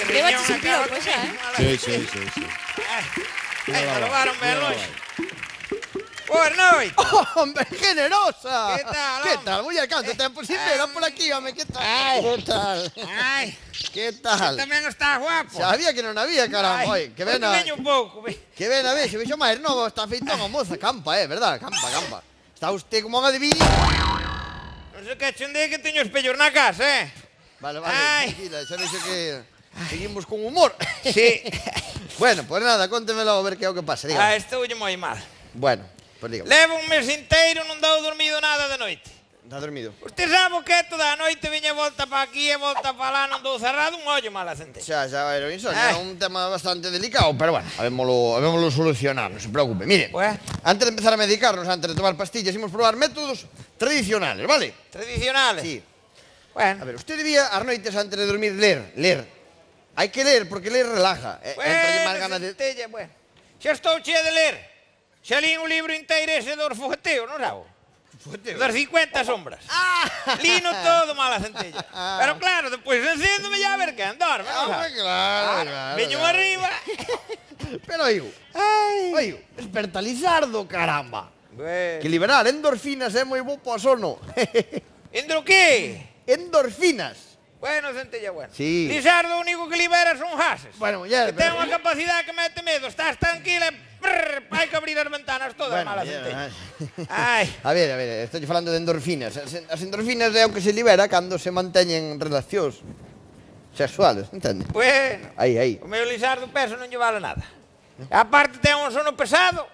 Levaches un piropo xa, Sí. Me levaron ben longe. Boas noites. ¡Hombre, generosa! ¿Qué tal, ¿Qué hombre? tal? Muller, canto tempo sin ver por aquí, home, ¿qué tal? ¿Qué tal? Ai, ¿Qué tal? tamén está guapo. Sabía que non había, caramba, oi, que ven a... Veño un pouco, Que ven a ver, se vexo máis novo, está feito unha moza, campa, verdad? Campa. Está usted como unha adivinha. Non sei que chende que teño espellos na casa, Vale, Ai. tranquila, xa vexo que seguimos con humor. Sí. Bueno, pues nada, cóntemelo a ver que é o que pasa, Ah, diga. estoulle moi mal. Bueno, pues diga. Levo un mes inteiro non dou dormido nada de noite. Está dormido. Usted sabe o que é toda a noite viña volta pa aquí e volta pa lá, non dou cerrado un ollo mala centella. Xa, era o insomnio, é un tema bastante delicado, pero bueno, habémoslo solucionar, non se preocupe. Mire, Pues, antes de empezar a medicarnos, antes de tomar pastillas, imos probar métodos tradicionales, ¿vale? tradicionales. Sí. Bueno, A ver, usted debía as noites antes de dormir ler. Hai que ler porque ler relaja. Entralle máis ganas de... centella, bueno. Xa estou chea de ler. Xa li un libro inteiro ese dos fogueteos, non sabe? Das 50 sombras. Lino todo mala centella. Pero claro, despois encéndome ya a ver quen dorme, non sabe? Claro. Veño arriba. Pero oigo, desperta Lizardo, caramba. Bueno. Que liberar endorfinas é moi bo para sono. Endro que? Endorfinas. Bueno, centella, bueno. Sí. Lizardo o único que libera son gases. Bueno, muller, Que ten unha capacidade que mete medo. Estás tranquila e... hai que abrir as ventanas todas, mala centella. Ai. A ver, estou falando de endorfinas. As endorfinas é o que se libera cando se manteñen relacións sexuales, entende? Bueno. Aí. O meu Lizardo peso non lle vale nada. E aparte ten un sono pesado.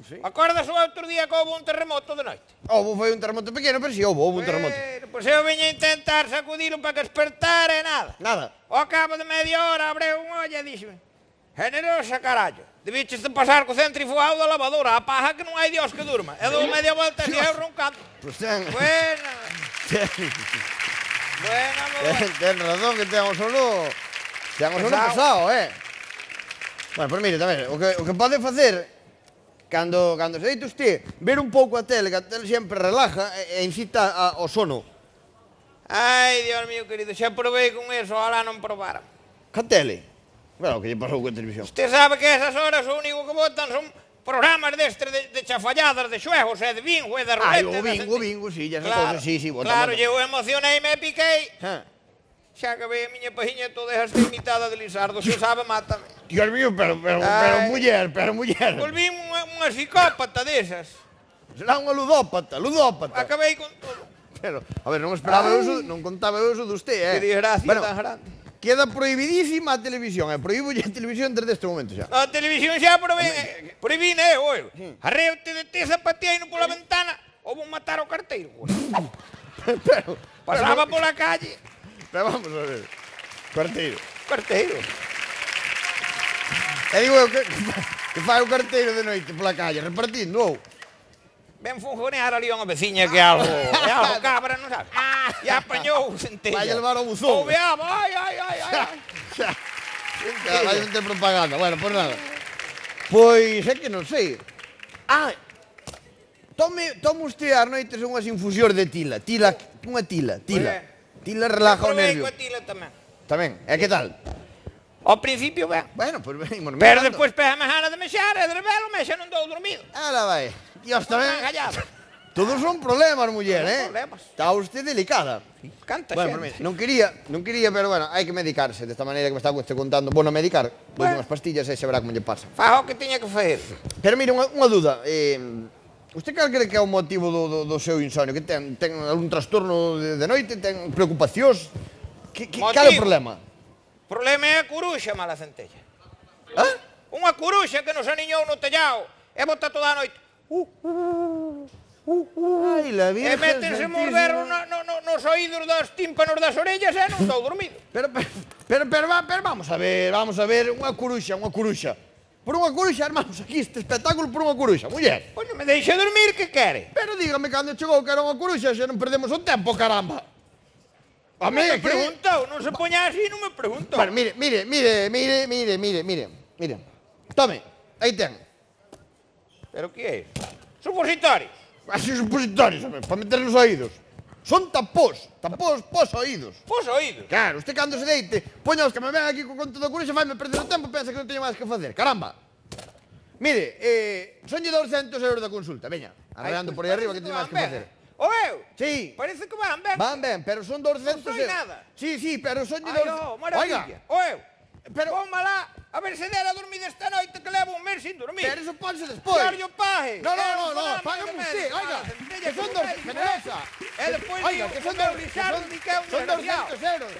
Sí. Acordas o outro día que houve un terremoto de noite? Foi un terremoto pequeno, pero si houve un terremoto. Pois eu veña a intentar sacudilo para que despertara e nada. Nada. Ao cabo de media hora abreu un ollo e díxeme: generosa, carallo, debiches de pasar co centrifugado da lavadora, a paja que non hai Dios que durma. E dou media volta e eu roncando. Pois ten... Buena. Ten razón que ten o sono... Ten o sono pesado, Bueno, pois mire, tamén, o que pode facer... Cando se deita usted, ver un pouco a tele, que a tele sempre relaja e incita ao sono. Ai, Dios mío querido, xa probei con eso, ahora non probara. Ca tele? Bueno, o que lle pasou coa televisión? Usted sabe que esas horas o único que botan son programas destes de chafalladas, de xuegos, e de bingo, e de ruleta. O bingo, sí, ya Claro, cosas, sí, botan. claro, eu emocionei e me piquei. Ah. Xa que ve a miña pajiña toda esta imitada de Lizardo, se sabe, mátame. Dios mío, pero muller. Volví unha psicópata desas. Será unha ludópata. Acabei con todo. Pero, a ver, non esperaba eso, non contaba eso de usted, Que desgracia Bueno, tan grande. queda prohibidísima a televisión, prohíbolle a televisión desde este momento xa. A televisión xa prohibine, oio. Arreote de te zapateino pola ventana, ou vou matar ao carteiro. Pasaba pola calle. Pero vamos a ver. Carteiro. E digo eu que fai o carteiro de noite pola calle, repartindo, ou? Ven funcionar ali unha veciña que é algo cabra, non sabe? E apañou centella. Vai levar o buzón. Ouveaba, ai. Vai meter propaganda, bueno, pois nada. Pois é que non sei. Tome usted ás noites unhas infusións de tila. Unha tila. Tila relaja o nervio. Provei coa tila Tamén, e que tal? Ao principio, ben. Bueno, pois venimos. Pero despois pégame gana de mexar e de revelo xa non dou dormido. Ala vai. Dios, tamén. Engallado. Todos son problemas, muller, Problemas. Está usted delicada. Canta Bueno, xente. non quería, pero bueno, hai que medicarse desta maneira que me está usted contando. Bueno, medicar, doy unhas pastillas e xa verá como lle pasa. Faja o que tiña que facer. Pero mire, unha duda. Usted cal cree que é o motivo do seu insomnio? Que ten algún trastorno de noite? Ten preocupacións? Cal é o problema? O problema é a curuxa, mala centella. Unha curuxa que nos aniñou no tellao e bota toda a noite. Ai, la E Virgen métense morder nos oídos dos tímpanos das orellas e non estou dormido. Pero vamos a ver, unha curuxa. Por unha curuxa, armamos aquí este espectáculo por unha curuxa, muller. Pois non me deixa dormir, que quere? Pero dígame cando chegou que era unha curuxa, xa non perdemos o tempo, caramba. Non me preguntou, non se poña así, non me preguntou. Bueno, mire. Tome, aí ten. Pero que é? Supositorios. Así supositorios, para meter nos oídos. Son tapós pos oídos. Pos oídos. Claro, usted cando se deite, poña os que me ven aquí con conto da curexa, faime perder o tempo e pensa que non teño máis que facer. Caramba! Mire, sonlle 200 euros da consulta, veña. Arreando por aí arriba que teño máis que facer. O eu? Sí. Parece que van ben. Van ben, pero son 200 Non euros. soy nada. Sí, pero sonlle Ai, maravilla. Oiga, O eu? pero- Pómala, a ver se dera a dormir esta noite que levo un mes sin dormir. pero eso ponse despois. Claro, yo pague. No, págame usted, oiga. Que son dos, generosa. E despois Oiga, digo, que son o meu dos, Richard, di que é un son desgraciado. 200 euros.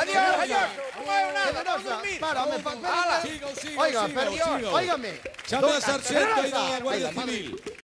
Adiós, adiós. Non hai nada, non Generosa. dormir. Para, home, Ala. Oiga, pero, óigame. Chame a sarxento aí da Generosa. Guardia Oiga, Civil.